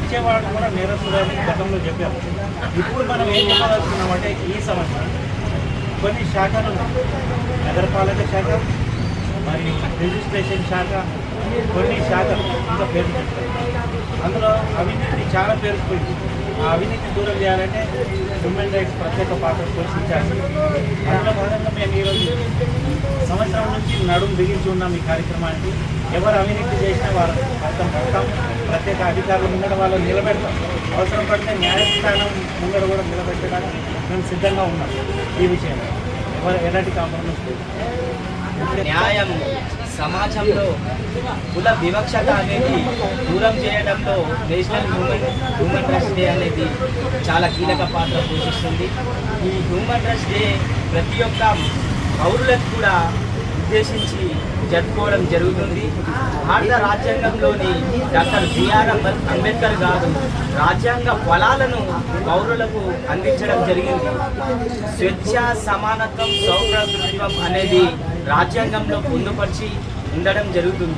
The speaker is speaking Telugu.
ఇచ్చేవాడు కూడా నేరస్తులని గతంలో చెప్పారు. ఇప్పుడు మనం ఏం చెప్పదలుచుకున్నామంటే ఈ సంవత్సరం కొన్ని శాఖలు నగరపాలక శాఖ మరియు రిజిస్ట్రేషన్ శాఖ కొన్ని శాఖలు ఇంకా పేరు చెప్తాయి. అందులో అవినీతి చాలా పేరుకుపోయింది. ఆ అవినీతి దూరం చేయాలంటే హ్యూమన్ రైట్స్ ప్రత్యేక పాత్ర పోషించాలి. అందులో భాగంగా మేము ఈరోజు సంవత్సరం నుంచి నడుము బిగించి ఉన్నాం ఈ కార్యక్రమానికి. ఎవరు అవినీతి చేసినా వారు అర్థం పడతాం, ప్రత్యేక అధికారులు ముందర వాళ్ళు నిలబెడతాం. అవసరం పడితే న్యాయస్థానం ముందర కూడా నిలబెట్టడానికి మేము సిద్ధంగా ఉన్నాం. ఈ విషయంలో ఎవరు ఎలాంటి కాంప్రమైజ్ లేదు. న్యాయం సమాజంలో కుల వివక్షత అనేది దూరం చేయడంలో నేషనల్ హ్యూమన్ రైట్స్ డే అనేది చాలా కీలక పాత్ర పోషిస్తుంది. ఈ హ్యూమన్ రైట్స్ డే ప్రతి ఒక్క పౌరులకు కూడా ఉద్దేశించి జరుపుకోవడం జరుగుతుంది. భారత రాజ్యాంగంలోని డాక్టర్ బిఆర్ అంబేద్కర్ గారు రాజ్యాంగ ఫలాలను పౌరులకు అందించడం జరిగింది. స్వేచ్ఛ, సమానత్వం, సౌభ్రాతృత్వం అనేది రాజ్యాంగంలో పొందుపరిచి ఉండడం జరుగుతుంది.